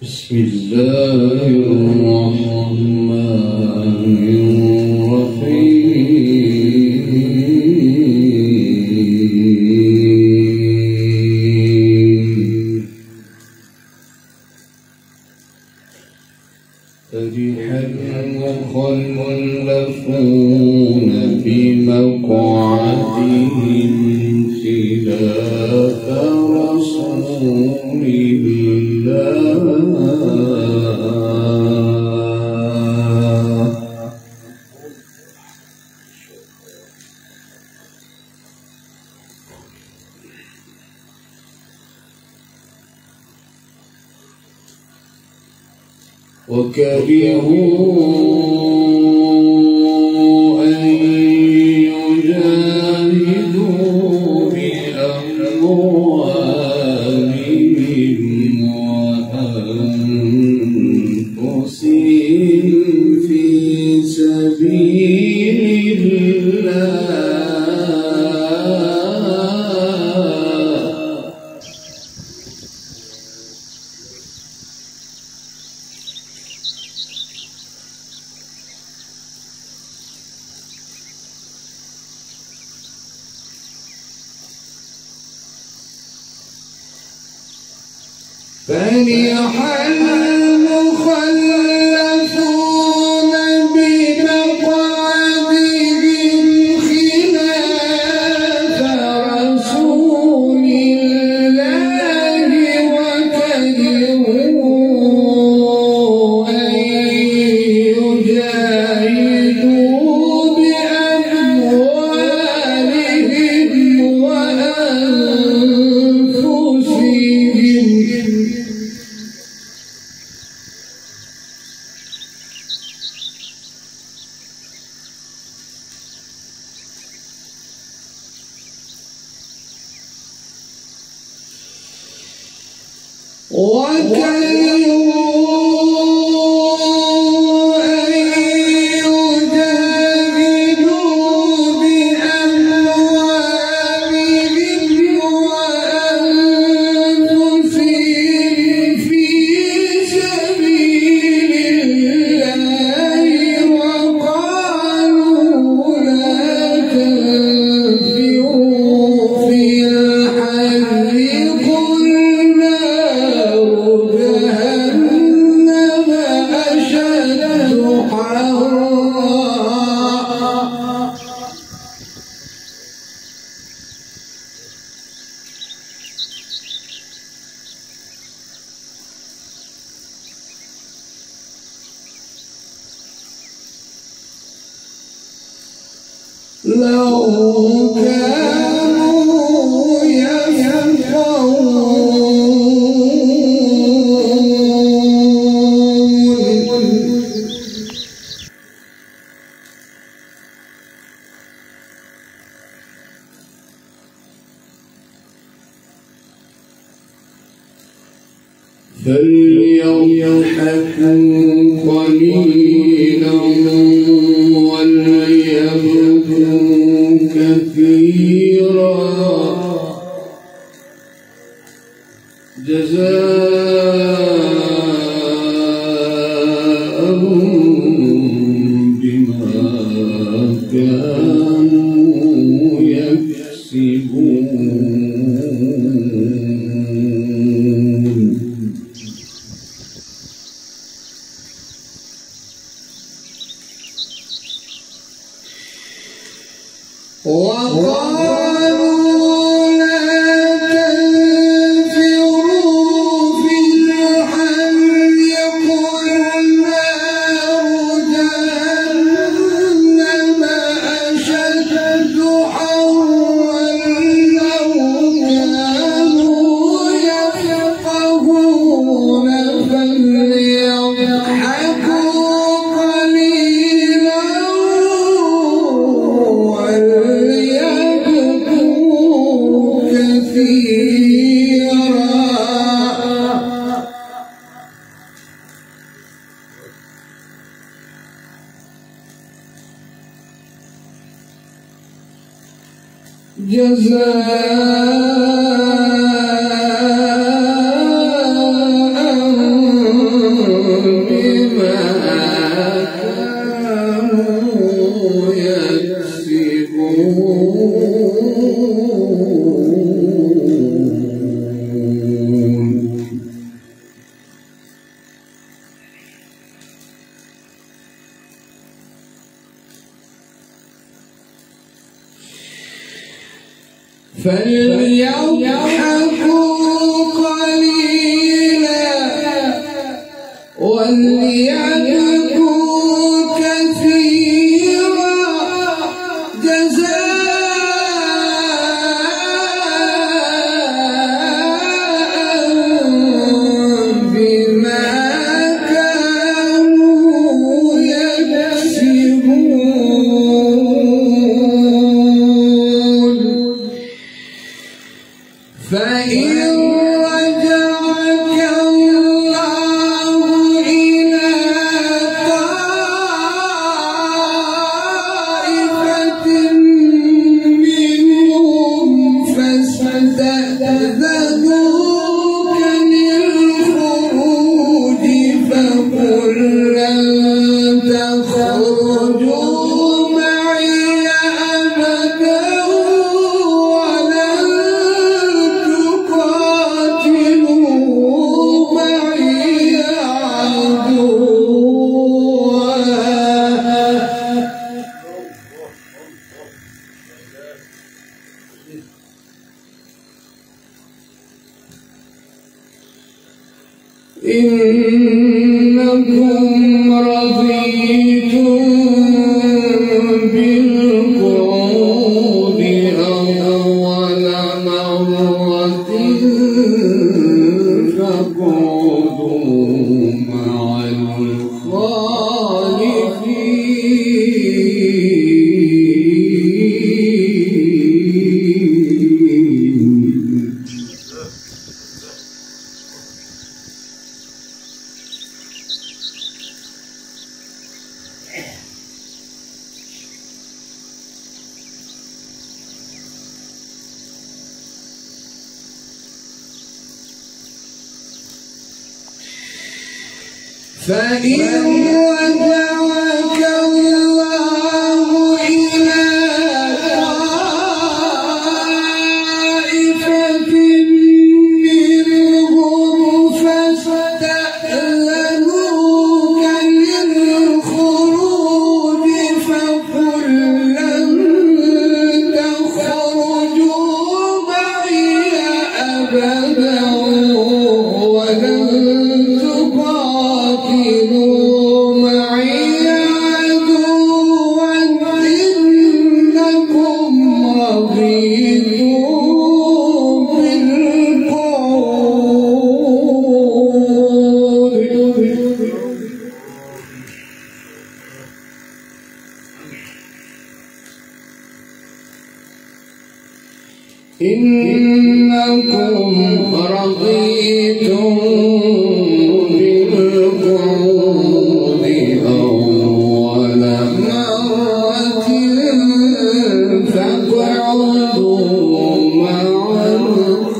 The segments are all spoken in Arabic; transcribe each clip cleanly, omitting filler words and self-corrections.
بسم الله الرحمن الرحيم فرح المخلفون بمقعدهم خلاف رسول الله وكرهوا أن يجاهدوا بأموالهم وأنفسهم في سبيل الله فرح المخلفون بمقعدهم خلاف رسول الله وكرهوا أن يجاهدوا بأموالهم وأنفسهم لو كانوا يفقهون فليضحكوا قليلا وليبكوا كثيرا جزاء بما كانوا يكسبون فليضحكوا قليلا وليبكوا كثيرا جزاء بما كانوا يكسبون. فإن رجعك الله إلى طائفة منهم فاستأذنوك للخروج فقل لن تخرجوا معي أبدا ولن تقاتلوا معي عدوا إنكم رضيتم بالقعود أول مرة فاقعدوا مع الخالفين. فإن رجعك الله إلى طائفة منهم فاستأذنوك للخروج فقل لن تخرجوا معي أبدا ولن تقاتلوا معي عدوا إنكم رضيتم بالقعود. إنكم رضيتم بالقعود أول مرة فاقعدوا مع الخالفين.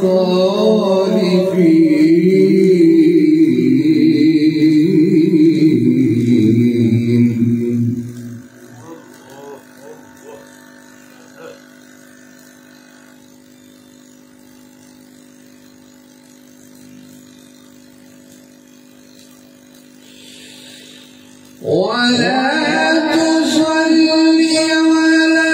ولا تصل على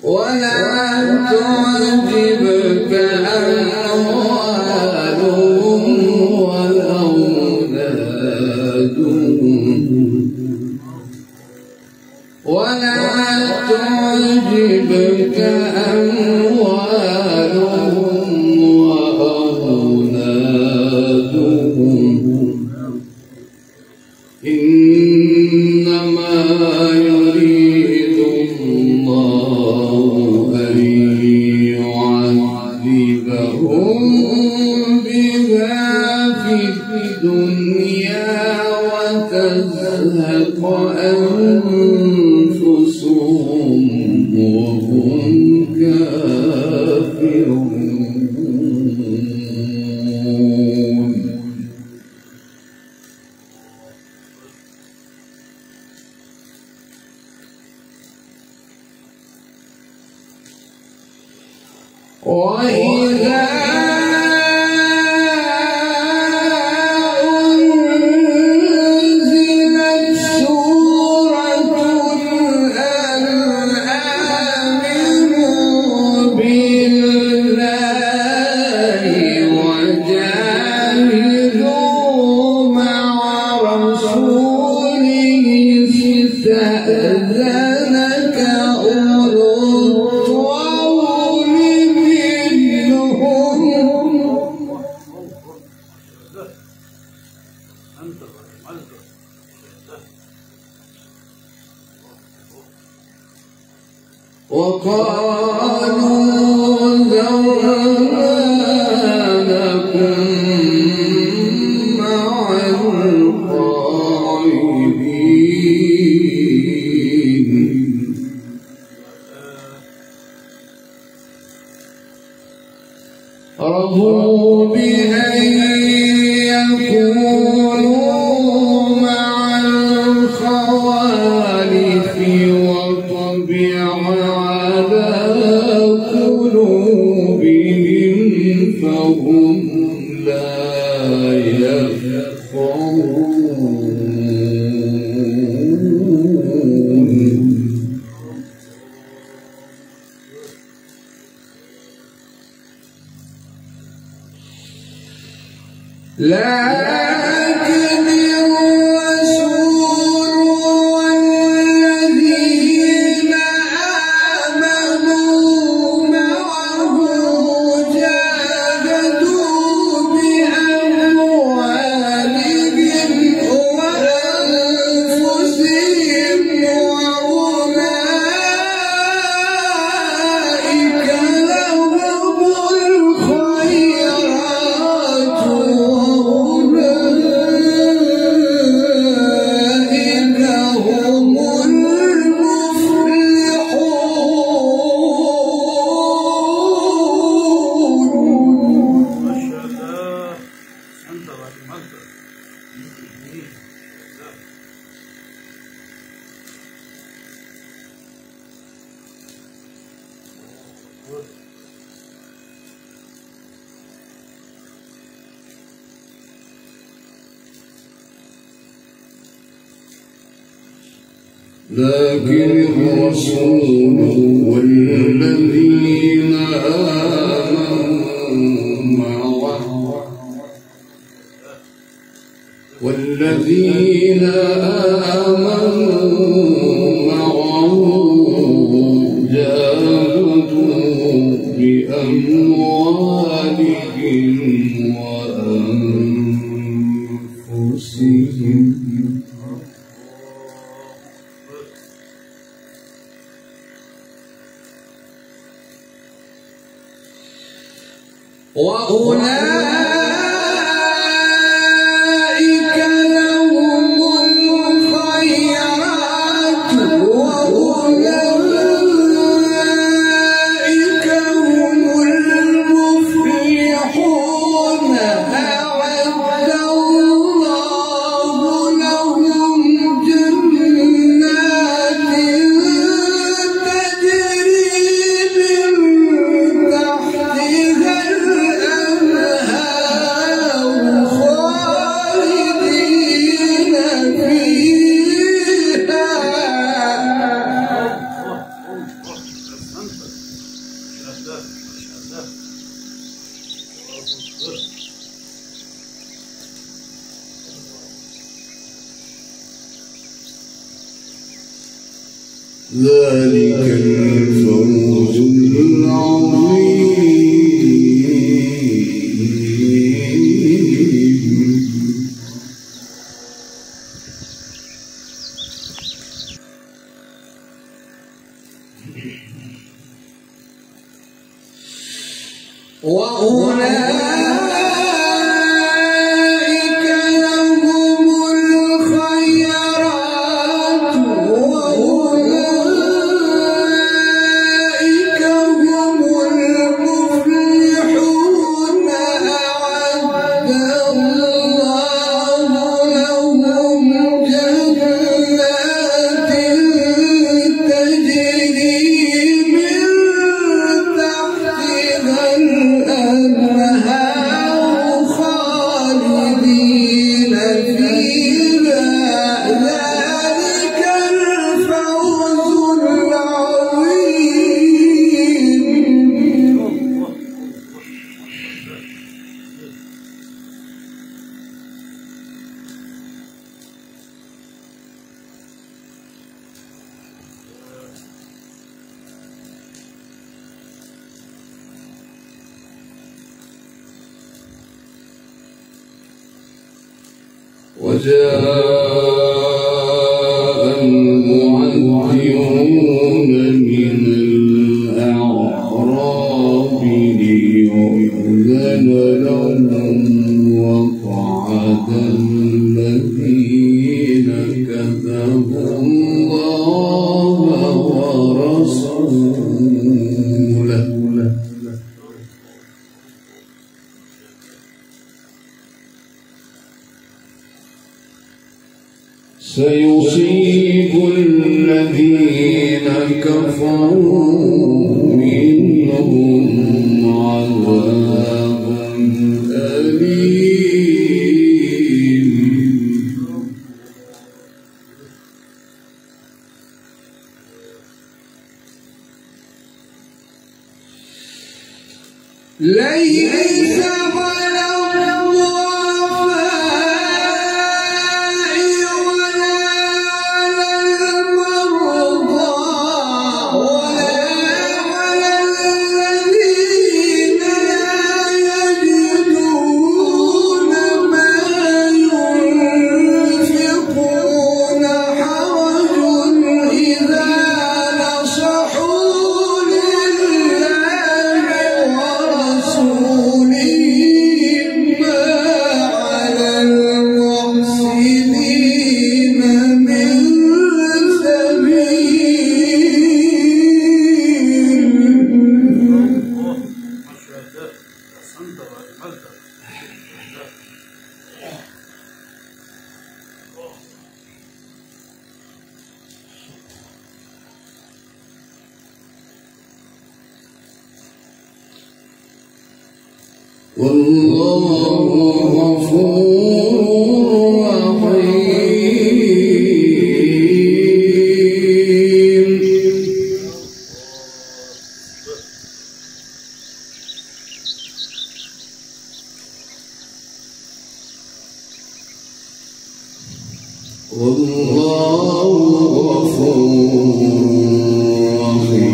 ولا تعجبك أموالهم ولا أولادهم ولا تعجبك أموالهم وأولادهم إنما يريد الله أن يعذبهم بها في الدنيا وتزهق أنفسهم وهم كافرون. وإذا أنزلت سورة أن آمنوا بالله وجاهدوا مع رسوله استأذنك أولو الطول وقالوا ذرنا لكم مع القاعدين. رضوا بأن يكونوا مع الخوالف وطبع على قلوبهم فهم لا يفقهون. لكن الرسول والذين آمنوا معه جاهدوا بأموالهم وأنفسهم وأولئك لهم الخيرات لكن الرسول والذين آمنوا معه جاهدوا بأموالهم وأنفسهم وأولئك لهم الخيرات وأولئك هم المفلحون. أعد الله لهم جنات تجري من تحتها الأنهار ذلك الفوز العظيم. وأولئك لهم الخيرات وأولئك هم المفلحون. أعد الله لهم جنات تجري من تحتها الأنهار خالدين فيها. ذلك الفوز العظيم. وجاء المعذرون من الأعراب ليؤذن لهم وقعد الذين كذبوا الله ورسوله. سيصيب الذين كفروا منهم عذاب أليم. ليس على الضعفاء ولا على المرضى ولا على الذين لا يجدون ما ينفقون حرج إذا نصحوا لله ورسوله. ما على المحسنين من والله غفور رحيم. والله غفور رحيم.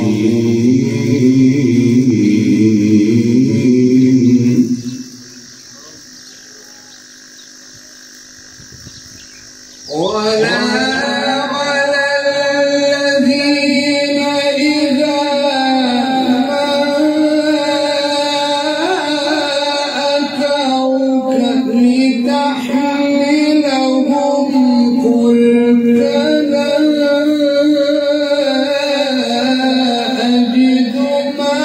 ولا على الذين إذا ما أتوك لتحملهم قلت لا أجد ما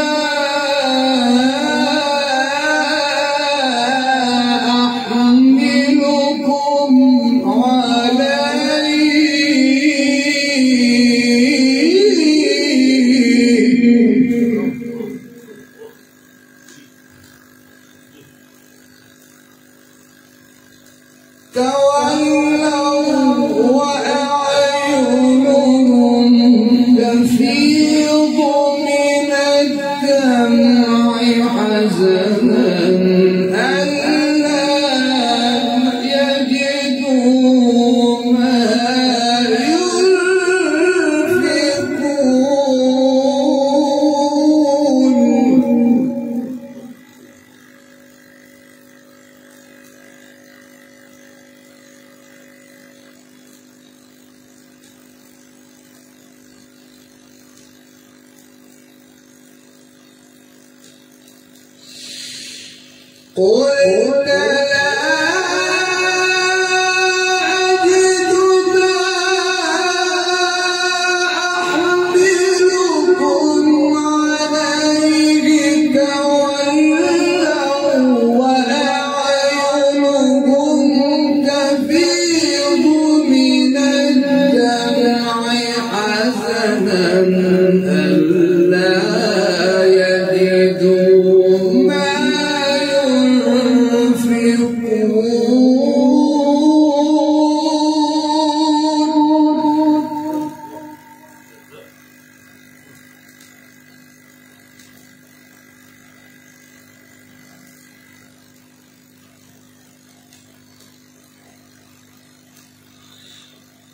أحملكم تولوا وأعينهم تفيض من الدمع حزنا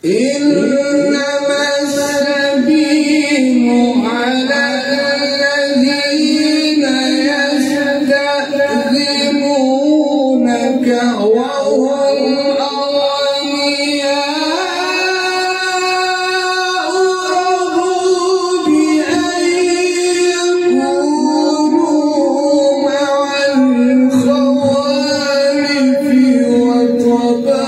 إنما السبيل على الذين يستأذنونك وهم أغنياء رضوا بأن يكونوا مع الخوالف وطبع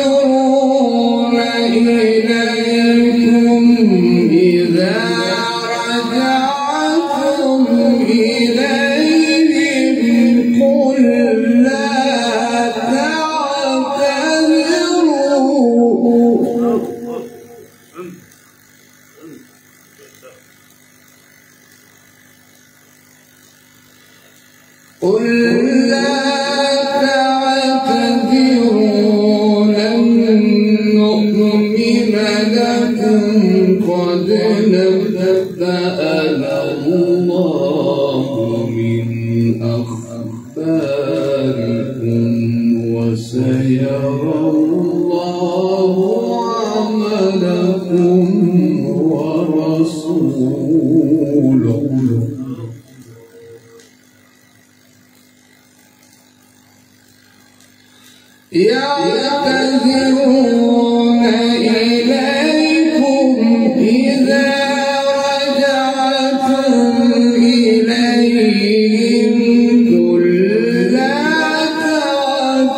يعتذرون إليكم إذا رجعتم إليهم قل لا تعتذروا قل لا قد نبأنا الله من أخباركم وسيرى الله عملكم ورسوله يعتذرون إليكم إذا رجعتم إليهم قل لا تعتذروا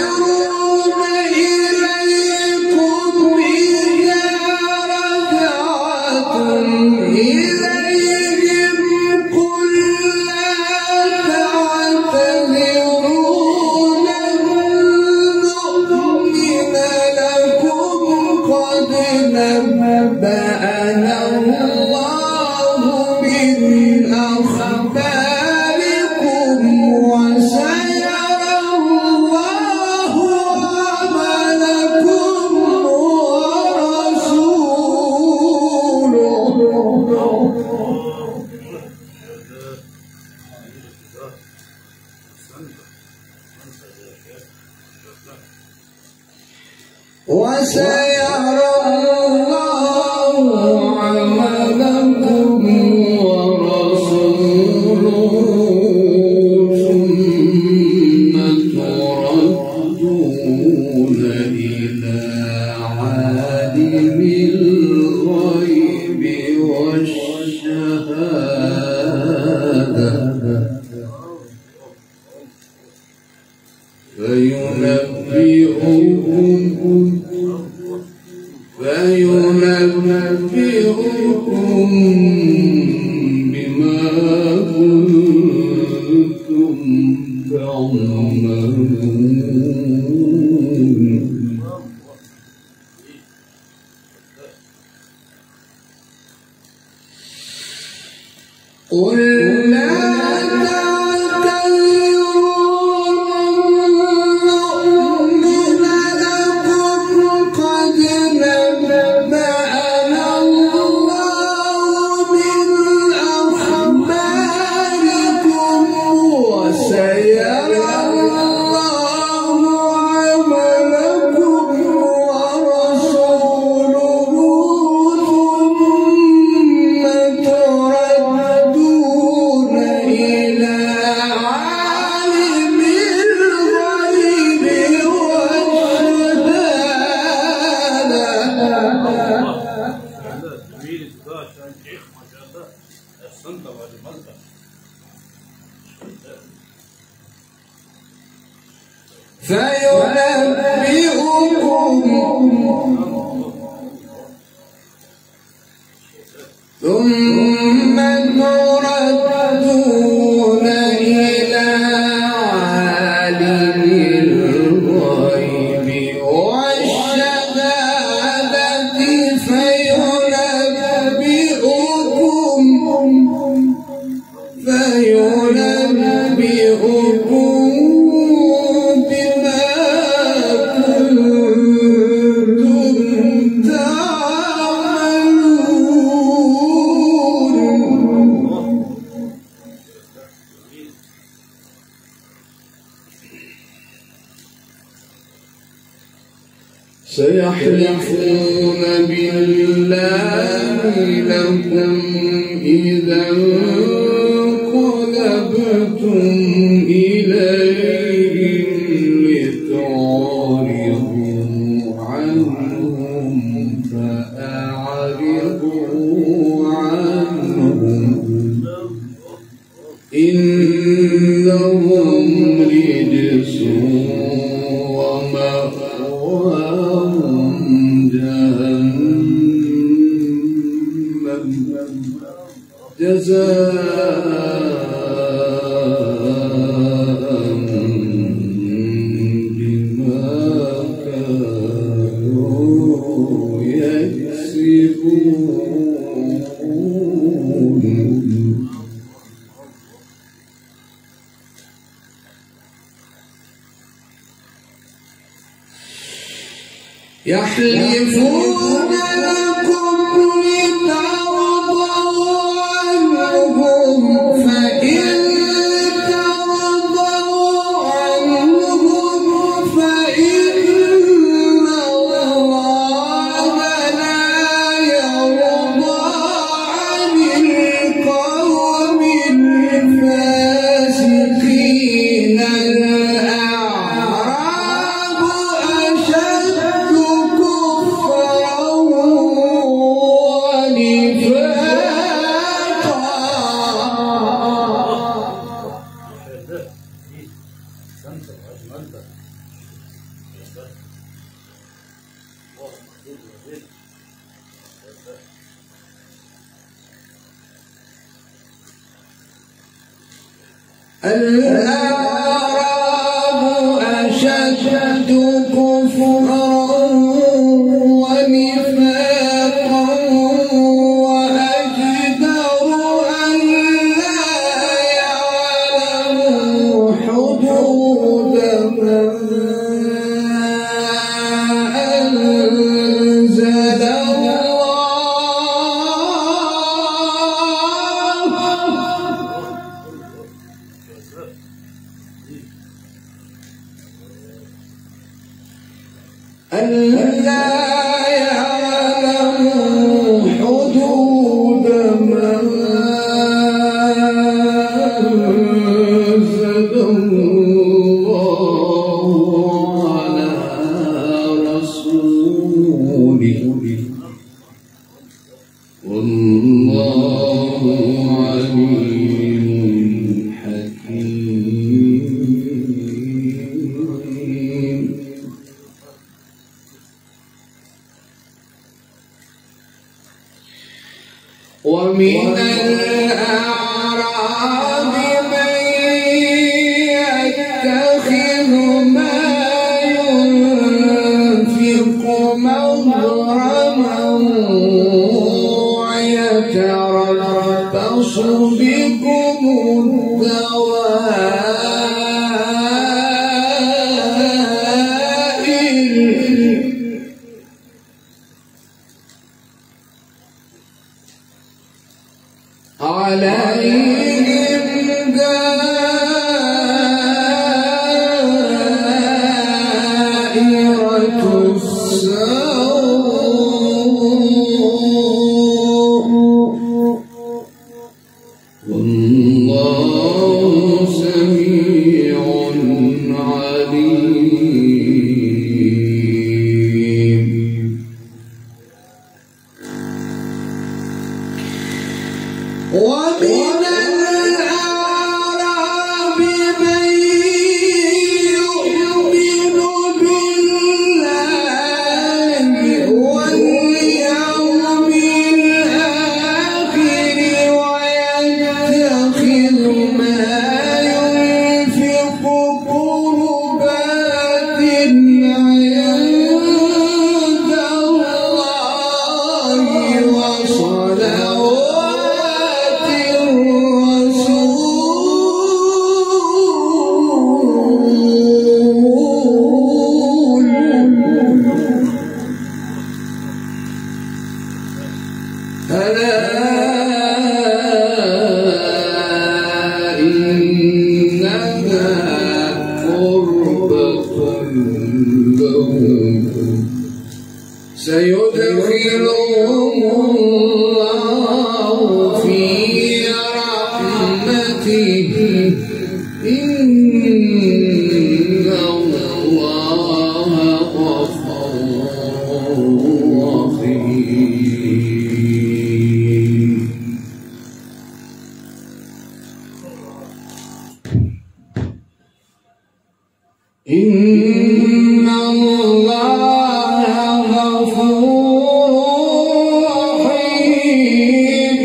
يعتذرون إليكم إذا رجعتم إليهم قل لا تعتذروا لن نؤمن لكم قد نبأنا الله من أخباركم وسيرى الله عملكم وسيرى الله عملكم ورسوله ثم تردون إلى عالم الغيب والشهادة فينبئكم بما كنتم تعملون قل لا تعتذروا لن ثم تردون إلى عالم الغيب والشهادة فينبئكم بما كنتم تعملون. سيحلفون بالله لكم إذا انقلبتم إليهم لتعرضوا عنهم فأعرضوا عنهم إنهم رجس ومأواهم جهنم جزاء بما كانوا يكسبون. يحلفون لكم لترضوا عنهم فإن ترضوا عنهم فإن الله لا يرضى عن القوم الفاسقين. الأعراب أشد كفرا الأعراب أشد كفرا ونفاقا وأجدر أن لا يعلموا حدود ما أنزل ألا يعلموا حدود ما أنزل الله على رسوله والله عليم حكيم. ومن الأعراب من يتخذ ما ينفق مغرما ويتربص بكم الدوائر عليهم دائرة السوء والله سميع عليم. ومن سيدخلهم الله في رحمته إن الله غفور رحيم. إن الله غفور رحيم.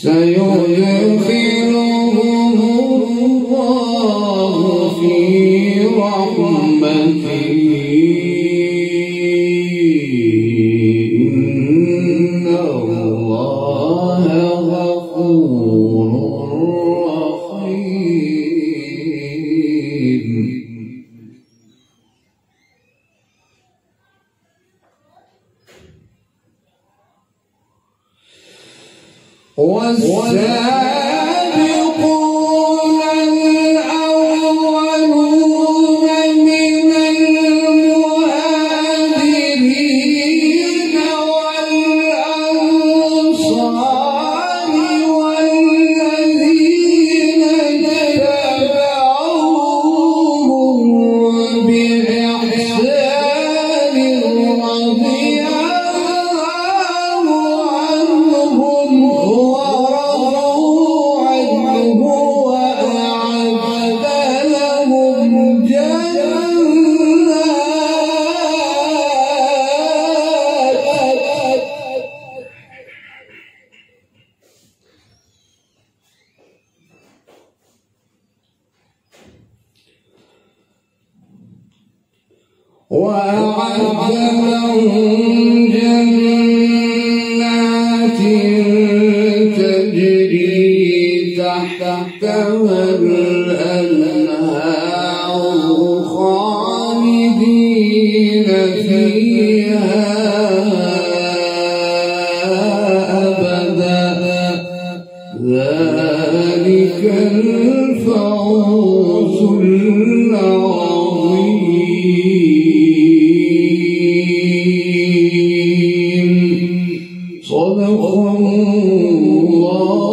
سيدخلهم الله في رحمته إن الله غفور رحيم. والسابقون الأولون من المهاجرين والأنصار والذين اتبعوهم بإحسان رضي الله عنهم ورضوا عنه وأعد لهم جنات تجري تحتها الأنهار خالدين فيها أبدا ذلك الفوز العظيم. صدق الله